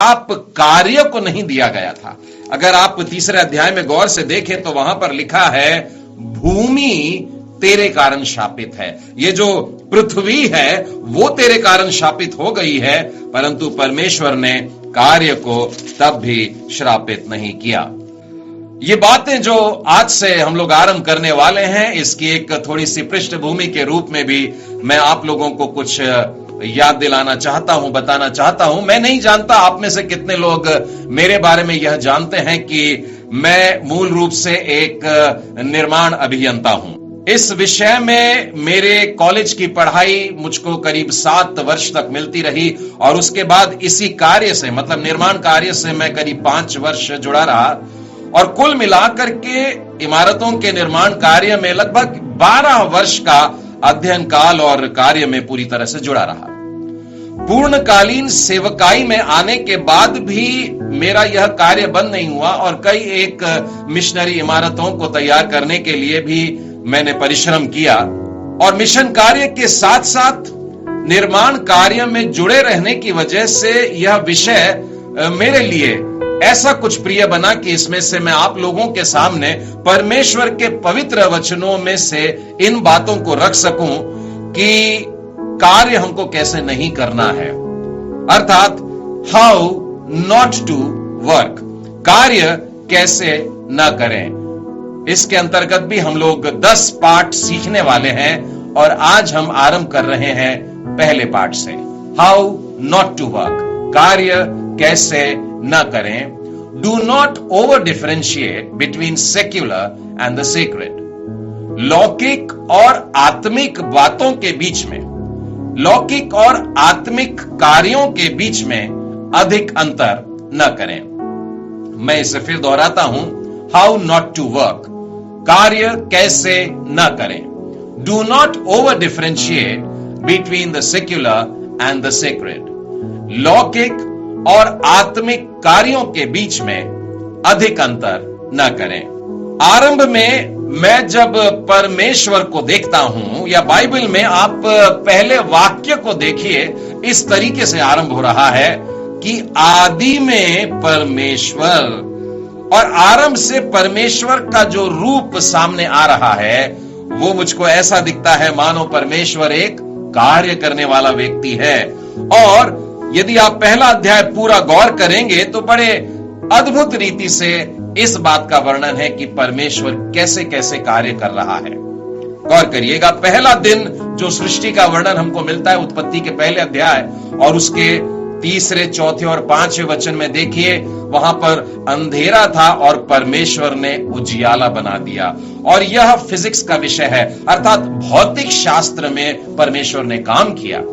आप कार्य को नहीं दिया गया था। अगर आप तीसरे अध्याय में गौर से देखें तो वहां पर लिखा है भूमि तेरे कारण शापित है। ये जो पृथ्वी है वो तेरे कारण शापित हो गई है, परंतु परमेश्वर ने कार्य को तब भी श्रापित नहीं किया। ये बातें जो आज से हम लोग आरंभ करने वाले हैं, इसकी एक थोड़ी सी पृष्ठभूमि के रूप में भी मैं आप लोगों को कुछ याद दिलाना चाहता हूं, बताना चाहता हूं। मैं नहीं जानता आप में से कितने लोग मेरे बारे में यह जानते हैं कि मैं मूल रूप से एक निर्माण अभियंता हूं। इस विषय में मेरे कॉलेज की पढ़ाई मुझको करीब 7 वर्ष तक मिलती रही और उसके बाद इसी कार्य से, मतलब निर्माण कार्य से मैं करीब 5 वर्ष जुड़ा रहा और कुल मिलाकर के इमारतों के निर्माण कार्य में लगभग 12 वर्ष का अध्ययन काल और कार्य में पूरी तरह से जुड़ा रहा। पूर्णकालीन सेवकाई में आने के बाद भी मेरा यह कार्य बंद नहीं हुआ और कई एक मिशनरी इमारतों को तैयार करने के लिए भी मैंने परिश्रम किया और मिशन कार्य के साथ साथ निर्माण कार्य में जुड़े रहने की वजह से यह विषय मेरे लिए ऐसा कुछ प्रिय बना कि इसमें से मैं आप लोगों के सामने परमेश्वर के पवित्र वचनों में से इन बातों को रख सकूं कि कार्य हमको कैसे नहीं करना है, अर्थात हाउ नॉट टू वर्क, कार्य कैसे न करें। इसके अंतर्गत भी हम लोग 10 पाठ सीखने वाले हैं और आज हम आरंभ कर रहे हैं पहले पाठ से, हाउ नॉट टू वर्क, कार्य कैसे न करें। Do not over differentiate between secular and the secret, लौकिक और आत्मिक बातों के बीच में, लौकिक और आत्मिक कार्यों के बीच में अधिक अंतर न करें। मैं इसे फिर दोहराता हूं, हाउ नॉट टू वर्क, कार्य कैसे न करें। Do not over differentiate between the secular and the secret, लौकिक और आत्मिक कार्यों के बीच में अधिक अंतर न करें। आरंभ में मैं जब परमेश्वर को देखता हूं या बाइबल में आप पहले वाक्य को देखिए, इस तरीके से आरंभ हो रहा है कि आदि में परमेश्वर, और आरंभ से परमेश्वर का जो रूप सामने आ रहा है वो मुझको ऐसा दिखता है मानो परमेश्वर एक कार्य करने वाला व्यक्ति है। और यदि आप पहला अध्याय पूरा गौर करेंगे तो बड़े अद्भुत रीति से इस बात का वर्णन है कि परमेश्वर कैसे कैसे कार्य कर रहा है। गौर करिएगा, पहला दिन जो सृष्टि का वर्णन हमको मिलता है उत्पत्ति के पहले अध्याय और उसके 3, 4 और 5वें वचन में देखिए, वहां पर अंधेरा था और परमेश्वर ने उजियाला बना दिया। और यह फिजिक्स का विषय है, अर्थात भौतिक शास्त्र में परमेश्वर ने काम किया।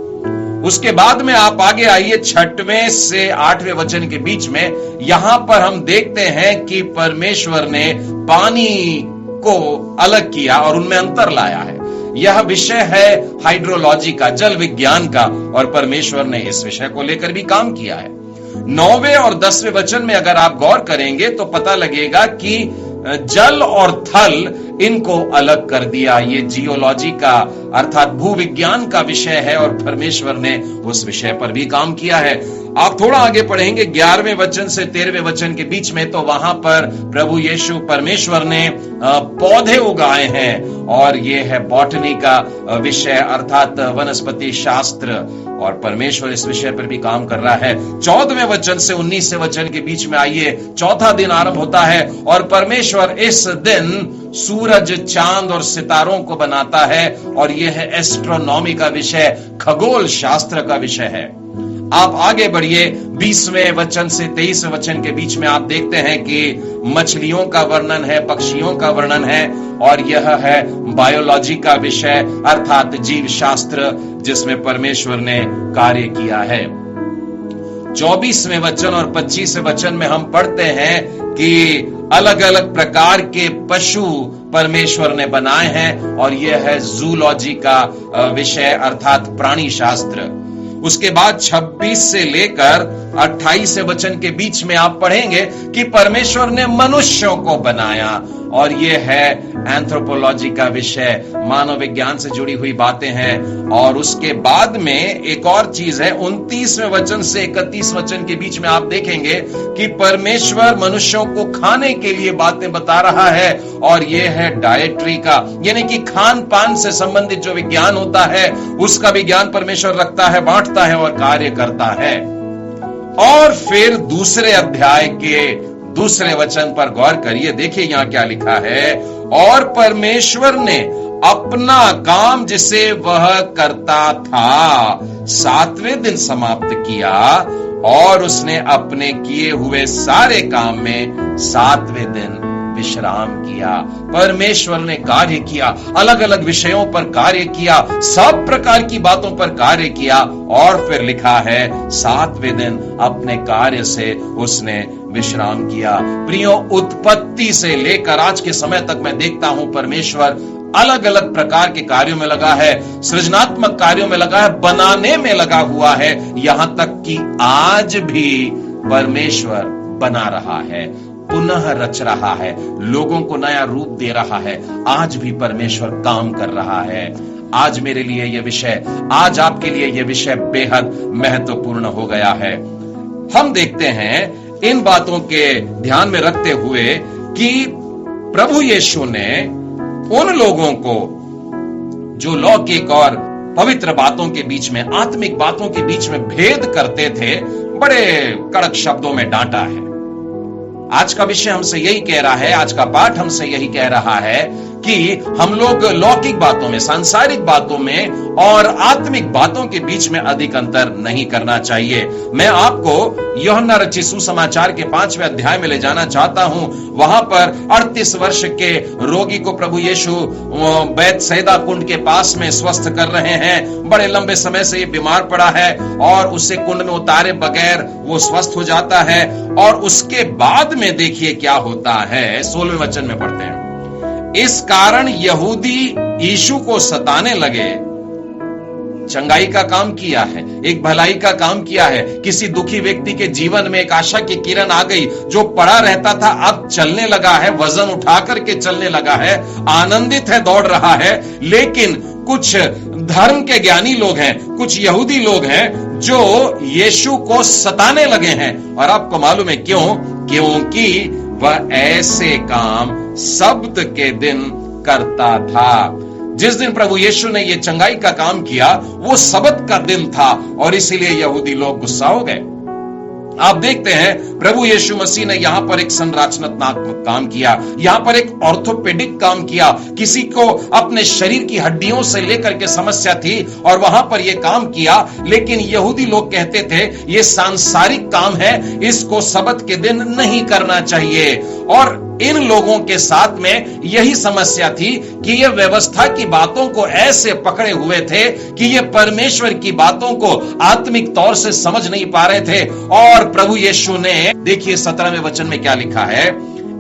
उसके बाद में आप आगे आइए 6वें से 8वें वचन के बीच में, यहां पर हम देखते हैं कि परमेश्वर ने पानी को अलग किया और उनमें अंतर लाया है। यह विषय है हाइड्रोलॉजी का, जल विज्ञान का, और परमेश्वर ने इस विषय को लेकर भी काम किया है। 9वें और 10वें वचन में अगर आप गौर करेंगे तो पता लगेगा कि जल और थल इनको अलग कर दिया। ये जियोलॉजी का अर्थात भूविज्ञान का विषय है और परमेश्वर ने उस विषय पर भी काम किया है। आप थोड़ा आगे पढ़ेंगे 11वें वचन से 13वें वचन के बीच में, तो वहां पर प्रभु यीशु परमेश्वर ने पौधे उगाए हैं और ये है बॉटनी का विषय अर्थात वनस्पति शास्त्र, और परमेश्वर इस विषय पर भी काम कर रहा है। 14वें वचन से 19वें वचन के बीच में आइए, चौथा दिन आरंभ होता है और परमेश्वर इस दिन सूरज, चांद और सितारों को बनाता है और यह है एस्ट्रोनॉमी का विषय, खगोल शास्त्र का विषय है। आप आगे बढ़िए 20वें वचन से 23वें वचन के बीच में आप देखते हैं कि मछलियों का वर्णन है, पक्षियों का वर्णन है और यह है बायोलॉजी का विषय अर्थात जीव शास्त्र, जिसमें परमेश्वर ने कार्य किया है। 24वें वचन और 25वें वचन में हम पढ़ते हैं कि अलग अलग प्रकार के पशु परमेश्वर ने बनाए हैं और यह है जूलॉजी का विषय अर्थात प्राणी शास्त्र। उसके बाद 26 से लेकर 28 वचन के बीच में आप पढ़ेंगे कि परमेश्वर ने मनुष्यों को बनाया और ये है एंथ्रोपोलॉजी का विषय, मानव विज्ञान से जुड़ी हुई बातें हैं। और उसके बाद में एक और चीज है, 29वें वचन से 31 वचन के बीच में आप देखेंगे कि परमेश्वर मनुष्यों को खाने के लिए बातें बता रहा है, और ये है डायट्री का, यानी कि खान पान से संबंधित जो विज्ञान होता है उसका विज्ञान परमेश्वर रखता है, बांटता है और कार्य करता है। और फिर दूसरे अध्याय के दूसरे वचन पर गौर करिए, देखिए यहां क्या लिखा है, और परमेश्वर ने अपना काम जिसे वह करता था 7वें दिन समाप्त किया, और उसने अपने किए हुए सारे काम में 7वें दिन विश्राम किया। परमेश्वर ने कार्य किया, अलग अलग विषयों पर कार्य किया, सब प्रकार की बातों पर कार्य किया, और फिर लिखा है 7वें दिन अपने कार्य से उसने विश्राम किया। प्रियो, उत्पत्ति से लेकर आज के समय तक मैं देखता हूं परमेश्वर अलग अलग प्रकार के कार्यों में लगा है, सृजनात्मक कार्यों में लगा है, बनाने में लगा हुआ है, यहां तक कि आज भी परमेश्वर बना रहा है, पुनः रच रहा है, लोगों को नया रूप दे रहा है। आज भी परमेश्वर काम कर रहा है। आज मेरे लिए यह विषय, आज आपके लिए यह विषय बेहद महत्वपूर्ण हो गया है। हम देखते हैं इन बातों के ध्यान में रखते हुए कि प्रभु यीशु ने उन लोगों को जो लौकिक और पवित्र बातों के बीच में, आत्मिक बातों के बीच में भेद करते थे, बड़े कड़क शब्दों में डांटा है। आज का विषय हमसे यही कह रहा है, आज का पाठ हमसे यही कह रहा है कि हम लोग लौकिक बातों में, सांसारिक बातों में और आत्मिक बातों के बीच में अधिक अंतर नहीं करना चाहिए। मैं आपको यूहन्ना रचित सुसमाचार के 5वें अध्याय में ले जाना चाहता हूं। वहां पर 38 वर्ष के रोगी को प्रभु यीशु बैतसैदा कुंड के पास में स्वस्थ कर रहे हैं। बड़े लंबे समय से ये बीमार पड़ा है और उसे कुंड में उतारे बगैर वो स्वस्थ हो जाता है। और उसके बाद में देखिए क्या होता है, 16वें वचन में पढ़ते हैं, इस कारण यहूदी यीशु को सताने लगे। चंगाई का काम किया है, एक भलाई का काम किया है, किसी दुखी व्यक्ति के जीवन में एक आशा की किरण आ गई, जो पड़ा रहता था अब चलने लगा है, वजन उठा करके चलने लगा है, आनंदित है, दौड़ रहा है। लेकिन कुछ धर्म के ज्ञानी लोग हैं, कुछ यहूदी लोग हैं जो यीशु को सताने लगे हैं। और आपको मालूम है क्यों? क्योंकि वह ऐसे काम सब्त के दिन करता था। जिस दिन प्रभु यीशु ने यह चंगाई का काम किया वो सब्त का दिन था, और इसीलिए यहूदी लोग गुस्सा हो गए। आप देखते हैं प्रभु यीशु मसीह ने यहां पर एक संरचनात्मक काम किया, यहां पर एक ऑर्थोपेडिक काम किया। किसी को अपने शरीर की हड्डियों से लेकर के समस्या थी और वहां पर यह काम किया, लेकिन यहूदी लोग कहते थे यह सांसारिक काम है, इसको सब्त के दिन नहीं करना चाहिए। और इन लोगों के साथ में यही समस्या थी कि ये व्यवस्था की बातों को ऐसे पकड़े हुए थे कि ये परमेश्वर की बातों को आत्मिक तौर से समझ नहीं पा रहे थे। और प्रभु यीशु ने, देखिए 17वें वचन में क्या लिखा है,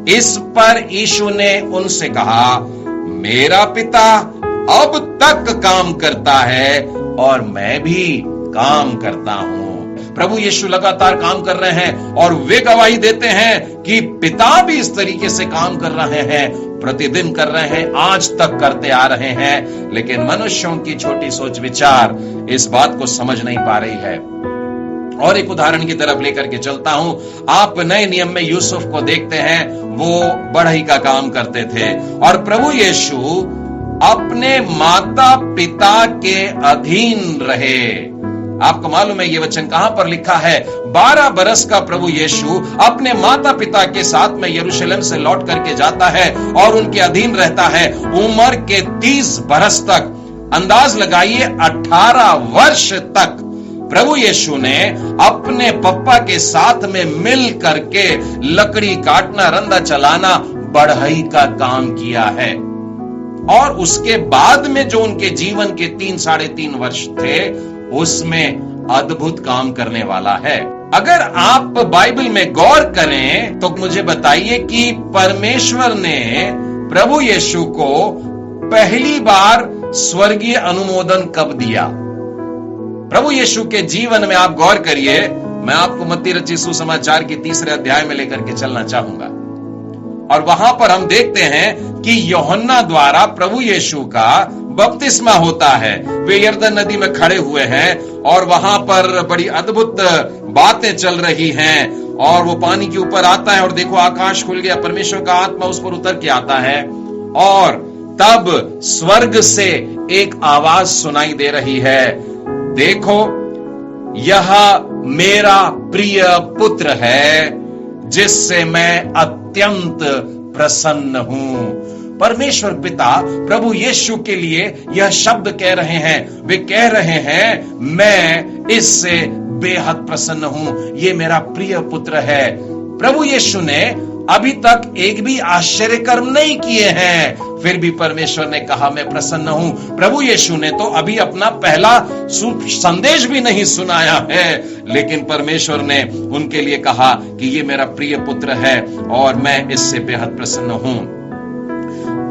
इस पर यीशु ने उनसे कहा, मेरा पिता अब तक काम करता है और मैं भी काम करता हूं। प्रभु यीशु लगातार काम कर रहे हैं और वे गवाही देते हैं कि पिता भी इस तरीके से काम कर रहे हैं, प्रतिदिन कर रहे हैं, आज तक करते आ रहे हैं। लेकिन मनुष्यों की छोटी सोच विचार इस बात को समझ नहीं पा रही है। और एक उदाहरण की तरफ लेकर के चलता हूं। आप नए नियम में यूसुफ को देखते हैं, वो बढ़ई का काम करते थे और प्रभु यीशु अपने माता पिता के अधीन रहे। आपको मालूम है ये वचन कहां पर लिखा है? 12 बरस का प्रभु यीशु अपने माता पिता के साथ में यरूशलेम से लौट करके जाता है और उनके अधीन रहता है उम्र के 30 बरस तक। अंदाज लगाइए 18 वर्ष तक प्रभु यीशु ने अपने पप्पा के साथ में मिल करके लकड़ी काटना, रंदा चलाना, बढ़ई का काम किया है। और उसके बाद में जो उनके जीवन के 3-3.5 वर्ष थे उसमें अद्भुत काम करने वाला है। अगर आप बाइबल में गौर करें तो मुझे बताइए कि परमेश्वर ने प्रभु यीशु को पहली बार स्वर्गीय अनुमोदन कब दिया? प्रभु यीशु के जीवन में आप गौर करिए। मैं आपको मत्ती रचित सुसमाचार के 3 अध्याय में लेकर के चलना चाहूंगा। और वहां पर हम देखते हैं कि यूहन्ना द्वारा प्रभु यीशु का बपतिस्मा होता है। वे यरदन नदी में खड़े हुए हैं और वहां पर बड़ी अद्भुत बातें चल रही हैं और वो पानी के ऊपर आता है और देखो आकाश खुल गया, परमेश्वर का आत्मा उस पर उतर के आता है और तब स्वर्ग से एक आवाज सुनाई दे रही है, देखो यह मेरा प्रिय पुत्र है जिससे मैं अत्यंत प्रसन्न हूं। परमेश्वर पिता प्रभु यीशु के लिए यह शब्द कह रहे हैं, वे कह रहे हैं मैं इससे बेहद प्रसन्न हूं, ये मेरा प्रिय पुत्र है। प्रभु यीशु ने अभी तक एक भी आश्चर्य कर्म नहीं किए हैं, फिर भी परमेश्वर ने कहा मैं प्रसन्न हूं। प्रभु यीशु ने तो अभी अपना पहला संदेश भी नहीं सुनाया है, लेकिन परमेश्वर ने उनके लिए कहा कि ये मेरा प्रिय पुत्र है और मैं इससे बेहद प्रसन्न हूं।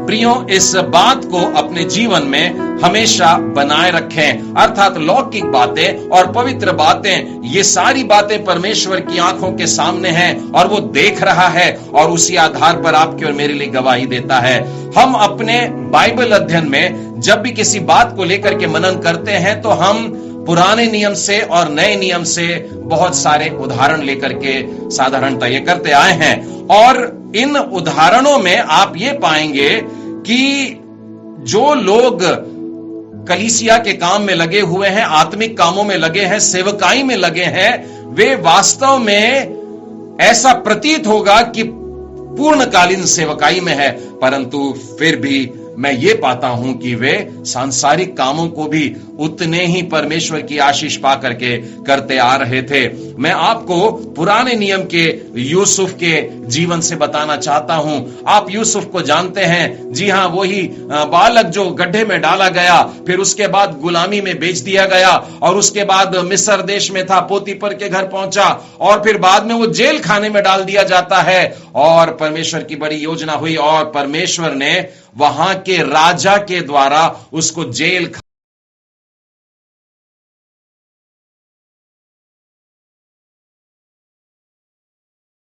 प्रियो, इस बात को अपने जीवन में हमेशा बनाए रखें, अर्थात लौकिक बातें और पवित्र बातें, ये सारी बातें परमेश्वर की आंखों के सामने हैं और वो देख रहा है और उसी आधार पर आपकी और मेरे लिए गवाही देता है। हम अपने बाइबल अध्ययन में जब भी किसी बात को लेकर के मनन करते हैं तो हम पुराने नियम से और नए नियम से बहुत सारे उदाहरण लेकर के साधारणतः ये करते आए हैं और इन उदाहरणों में आप ये पाएंगे कि जो लोग कलीसिया के काम में लगे हुए हैं, आत्मिक कामों में लगे हैं, सेवकाई में लगे हैं, वे वास्तव में ऐसा प्रतीत होगा कि पूर्णकालीन सेवकाई में है, परंतु फिर भी मैं ये पाता हूं कि वे सांसारिक कामों को भी उतने ही परमेश्वर की आशीष पा करके करते आ रहे थे। मैं आपको पुराने नियम के यूसुफ के जीवन से बताना चाहता हूं। आप यूसुफ को जानते हैं, जी हां, वही बालक जो गड्ढे में डाला गया, फिर उसके बाद गुलामी में बेच दिया गया और उसके बाद मिस्र देश में था, पोतीपर के घर पहुंचा और फिर बाद में वो जेल खाने में डाल दिया जाता है और परमेश्वर की बड़ी योजना हुई और परमेश्वर ने वहां के राजा के द्वारा उसको जेल